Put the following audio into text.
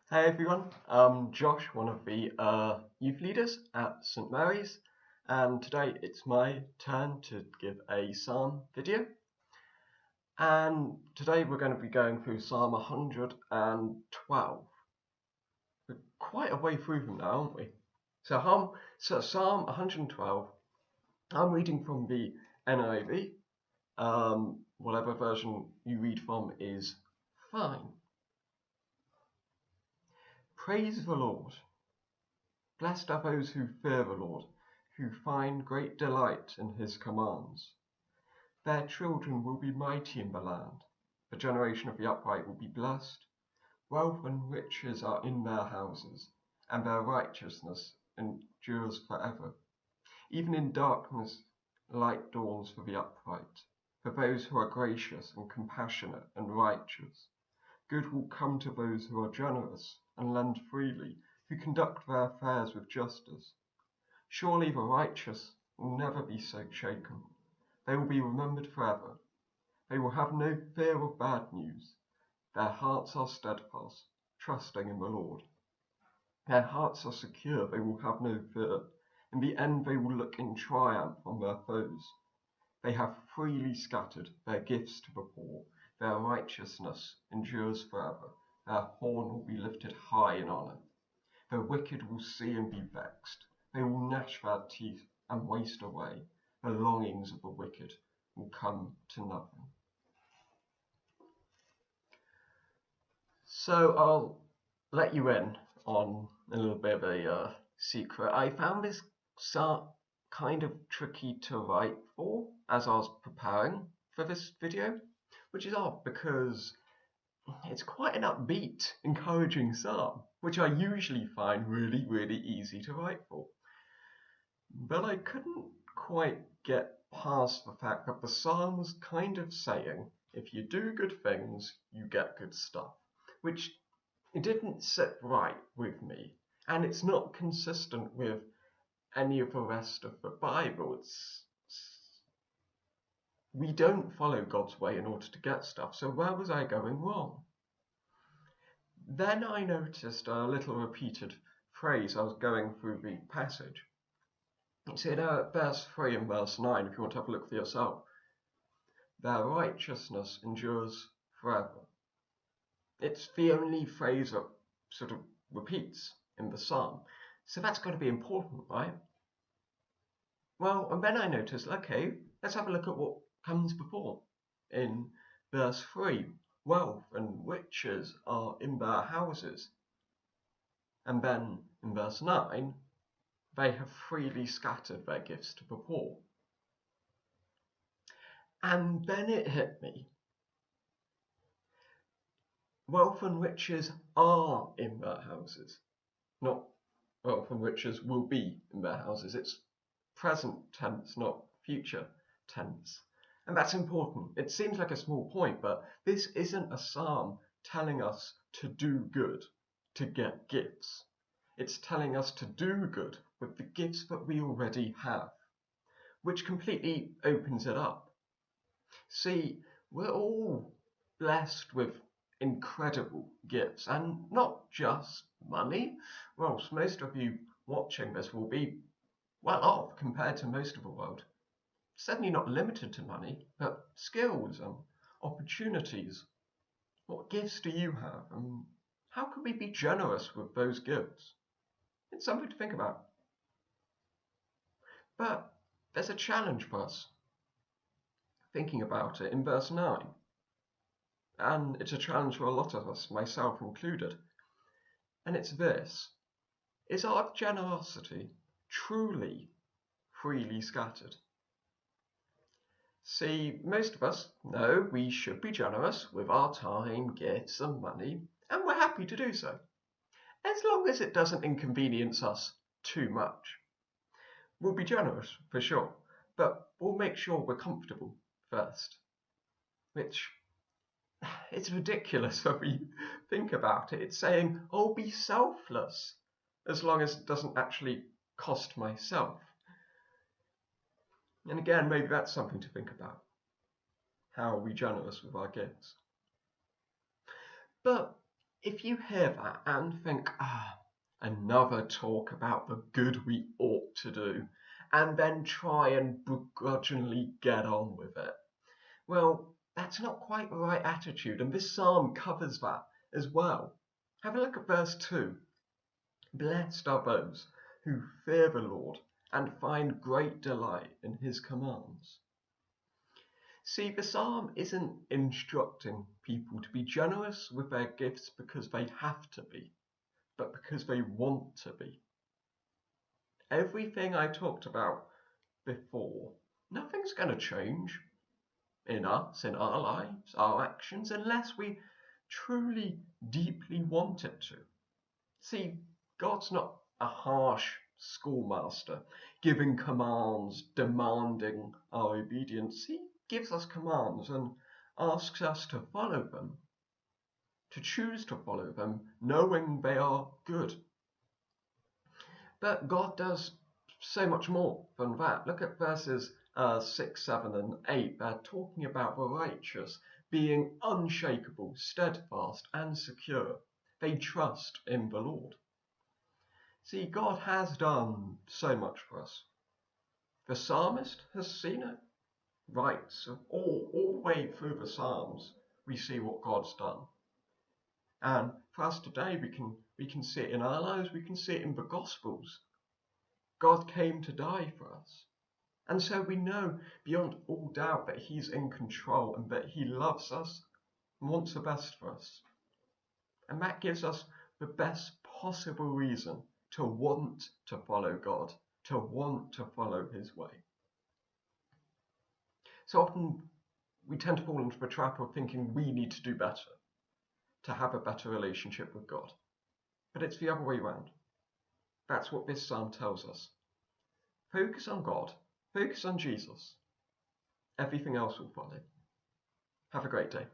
Hey everyone, I'm Josh, one of the youth leaders at St Mary's, and today it's my turn to give a psalm video. And today we're going to be going through Psalm 112. We're quite a way through them now, aren't we? So Psalm 112, I'm reading from the NIV. Whatever version you read from is fine. Praise the Lord. Blessed are those who fear the Lord, who find great delight in his commands. Their children will be mighty in the land. The generation of the upright will be blessed. Wealth and riches are in their houses, and their righteousness endures forever. Even in darkness, light dawns for the upright, for those who are gracious and compassionate and righteous. Good will come to those who are generous and lend freely, who conduct their affairs with justice. Surely the righteous will never be so shaken. They will be remembered forever. They will have no fear of bad news. Their hearts are steadfast, trusting in the Lord. Their hearts are secure, they will have no fear. In the end they will look in triumph on their foes. They have freely scattered their gifts to the poor. Their righteousness endures forever. Their horn will be lifted high in honor. The wicked will see and be vexed. They will gnash their teeth and waste away. The longings of the wicked will come to nothing. So I'll let you in on a little bit of a secret. I found this kind of tricky to write for as I was preparing for this video, which is odd because it's quite an upbeat, encouraging psalm, which I usually find really, really easy to write for. But I couldn't quite get past the fact that the psalm was kind of saying, if you do good things, you get good stuff, which it didn't sit right with me, and it's not consistent with any of the rest of the Bible. We don't follow God's way in order to get stuff, so where was I going wrong? Then I noticed a little repeated phrase. I was going through the passage. It's in verse 3 and verse 9, if you want to have a look for yourself. Their righteousness endures forever. It's the only phrase that sort of repeats in the psalm. So that's got to be important, right? Well, and then I noticed, okay, let's have a look at what comes before. In verse 3, wealth and riches are in their houses. And then in verse 9, they have freely scattered their gifts to the poor. And then it hit me. Wealth and riches are in their houses, not wealth and riches will be in their houses. It's present tense, not future tense. And that's important. It seems like a small point, but this isn't a psalm telling us to do good to get gifts. It's telling us to do good with the gifts that we already have, which completely opens it up. See, we're all blessed with incredible gifts, and not just money. Well, most of you watching this will be well off compared to most of the world. Certainly not limited to money, but skills and opportunities. What gifts do you have, and how can we be generous with those gifts? It's something to think about. But there's a challenge for us thinking about it in verse 9. And it's a challenge for a lot of us, myself included. And it's this. Is our generosity truly freely scattered? See, most of us know we should be generous with our time, gifts and money, and we're happy to do so, as long as it doesn't inconvenience us too much. We'll be generous, for sure, but we'll make sure we're comfortable first, which it's ridiculous when we think about it. It's saying, oh, be selfless, as long as it doesn't actually cost myself. And again, maybe that's something to think about. How are we generous with our gifts? But If you hear that and think, another talk about the good we ought to do, and then try and begrudgingly get on with it, well, that's not quite the right attitude, and this psalm covers that as well. Have a look at verse 2. Blessed are those who fear the Lord and find great delight in his commands. See, the psalm isn't instructing people to be generous with their gifts because they have to be, but because they want to be. Everything I talked about before, nothing's going to change in us, in our lives, our actions, unless we truly, deeply want it to. See, God's not a harsh schoolmaster giving commands, demanding our obedience. He gives us commands and asks us to follow them, to choose to follow them, knowing they are good. But God does so much more than that. Look at verses 6, 7, and 8. They're talking about the righteous being unshakable, steadfast, and secure. They trust in the Lord. See, God has done so much for us. The psalmist has seen it. Right, so all the way through the Psalms, we see what God's done. And for us today, we can see it in our lives, we can see it in the Gospels. God came to die for us. And so we know beyond all doubt that he's in control and that he loves us and wants the best for us. And that gives us the best possible reason to want to follow God, to want to follow his way. So often we tend to fall into the trap of thinking we need to do better, to have a better relationship with God. But it's the other way around. That's what this psalm tells us. Focus on God, focus on Jesus. Everything else will follow. Have a great day.